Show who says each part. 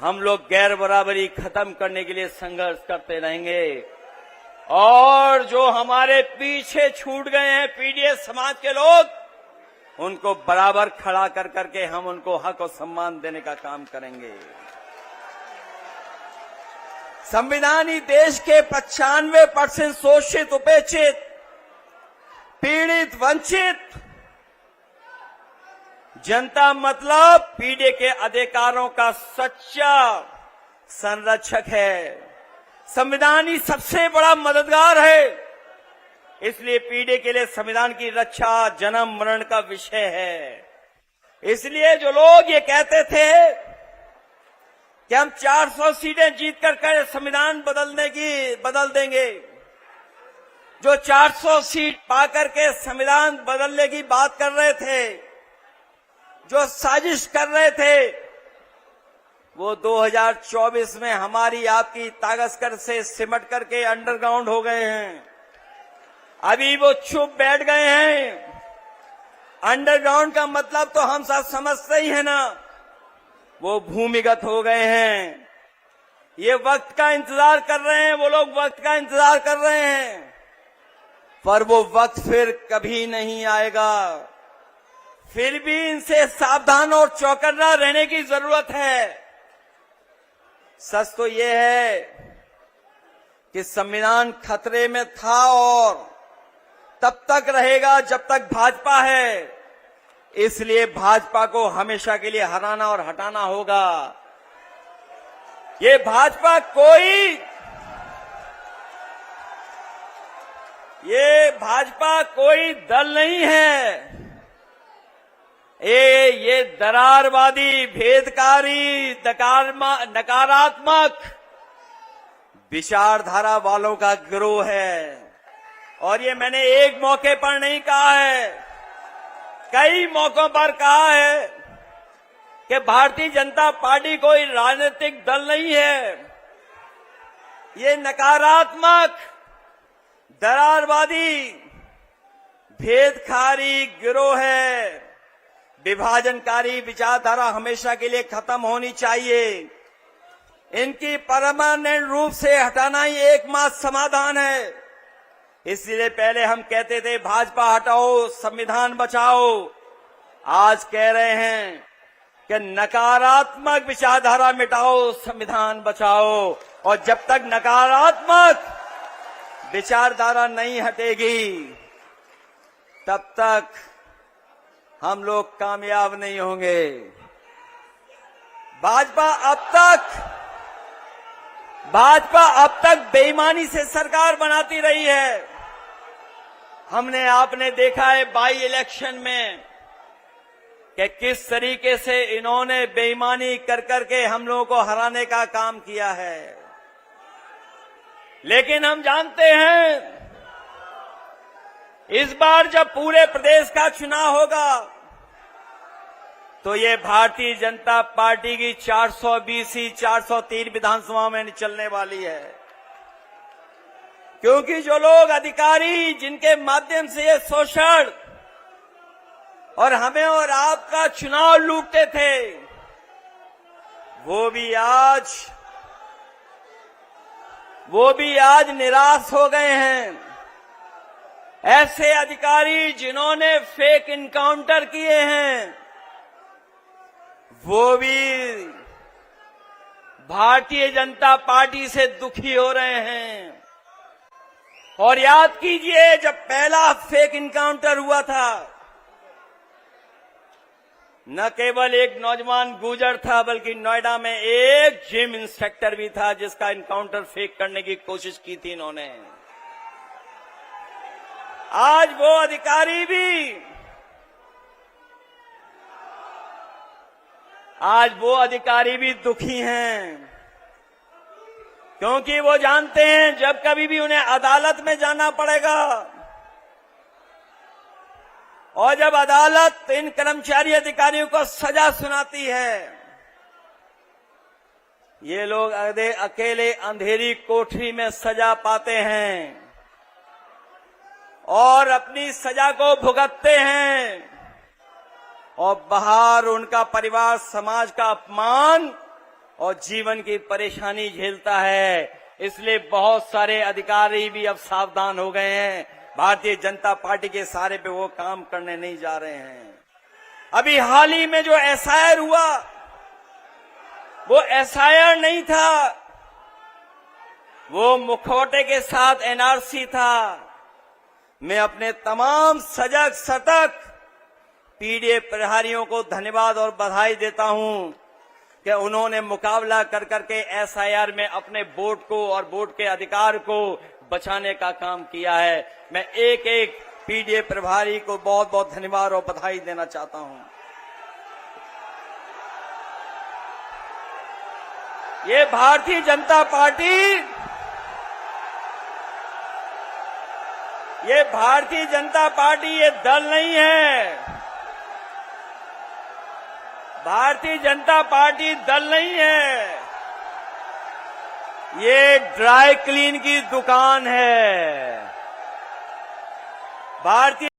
Speaker 1: हम लोग गैर बराबरी खत्म करने के लिए संघर्ष करते रहेंगे। और जो हमारे पीछे छूट गए हैं पीडीएस समाज के लोग, उनको बराबर खड़ा कर करके हम उनको हक और सम्मान देने का काम करेंगे। संविधान ही देश के 95% शोषित, उपेक्षित, पीड़ित, वंचित जनता मतलब पीड़े के अधिकारों का सच्चा संरक्षक है। संविधान ही सबसे बड़ा मददगार है। इसलिए पीड़े के लिए संविधान की रक्षा जन्म मरण का विषय है। इसलिए जो लोग ये कहते थे कि हम 400 सीटें जीत कर संविधान बदल देंगे, जो 400 सीट पाकर के संविधान बदलने की बात कर रहे थे, जो साजिश कर रहे थे, वो 2024 में हमारी आपकी ताकत से सिमट करके अंडरग्राउंड हो गए हैं। अभी वो चुप बैठ गए हैं। अंडरग्राउंड का मतलब तो हम सब समझते ही है ना, वो भूमिगत हो गए हैं। ये वक्त का इंतजार कर रहे हैं, वो लोग वक्त का इंतजार कर रहे हैं, पर वो वक्त फिर कभी नहीं आएगा। फिर भी इनसे सावधान और चौकन्ना रहने की जरूरत है। सच तो ये है कि संविधान खतरे में था और तब तक रहेगा जब तक भाजपा है। इसलिए भाजपा को हमेशा के लिए हराना और हटाना होगा। ये भाजपा कोई दल नहीं है। ये दरारवादी, भेदकारी, नकारात्मक विचारधारा वालों का गिरोह है। और ये मैंने एक मौके पर नहीं कहा है, कई मौकों पर कहा है कि भारतीय जनता पार्टी कोई राजनीतिक दल नहीं है। ये नकारात्मक, दरारवादी, भेदकारी गिरोह है। विभाजनकारी विचारधारा हमेशा के लिए खत्म होनी चाहिए। इनकी परमानेंट रूप से हटाना ही एकमात्र समाधान है। इसलिए पहले हम कहते थे भाजपा हटाओ, संविधान बचाओ। आज कह रहे हैं कि नकारात्मक विचारधारा मिटाओ, संविधान बचाओ। और जब तक नकारात्मक विचारधारा नहीं हटेगी, तब तक हम लोग कामयाब नहीं होंगे। भाजपा अब तक बेईमानी से सरकार बनाती रही है। आपने देखा है बाई इलेक्शन में कि किस तरीके से इन्होंने बेईमानी कर करके हम लोगों को हराने का काम किया है। लेकिन हम जानते हैं इस बार जब पूरे प्रदेश का चुनाव होगा तो ये भारतीय जनता पार्टी की 420 403 विधानसभा में चलने वाली है। क्योंकि जो लोग अधिकारी जिनके माध्यम से ये शोषण और हमें और आपका चुनाव लूटते थे, वो भी आज निराश हो गए हैं। ऐसे अधिकारी जिन्होंने फेक इनकाउंटर किए हैं, वो भी भारतीय जनता पार्टी से दुखी हो रहे हैं। और याद कीजिए, जब पहला फेक इनकाउंटर हुआ था, न केवल एक नौजवान गुजर था, बल्कि नोएडा में एक जिम इंस्पेक्टर भी था जिसका इनकाउंटर फेक करने की कोशिश की थी इन्होंने। आज वो अधिकारी भी दुखी हैं, क्योंकि वो जानते हैं जब कभी भी उन्हें अदालत में जाना पड़ेगा और जब अदालत इन कर्मचारी अधिकारियों को सजा सुनाती है, ये लोग अकेले अंधेरी कोठरी में सजा पाते हैं और अपनी सजा को भुगतते हैं। और बाहर उनका परिवार, समाज का अपमान और जीवन की परेशानी झेलता है। इसलिए बहुत सारे अधिकारी भी अब सावधान हो गए हैं। भारतीय जनता पार्टी के सारे पे वो काम करने नहीं जा रहे हैं। अभी हाल ही में जो एसआईआर हुआ, वो एसआईआर नहीं था, वो मुखौटे के साथ एनआरसी था। मैं अपने तमाम सजग सतर्क पीडीए प्रहरियों को धन्यवाद और बधाई देता हूं कि उन्होंने मुकाबला कर करके एसआईआर में अपने वोट को और वोट के अधिकार को बचाने का काम किया है। मैं एक एक पीडीए प्रभारी को बहुत बहुत धन्यवाद और बधाई देना चाहता हूं। ये भारतीय जनता पार्टी, ये भारतीय जनता पार्टी ये दल नहीं है। भारतीय जनता पार्टी दल नहीं है, ये ड्राई क्लीन की दुकान है। भारतीय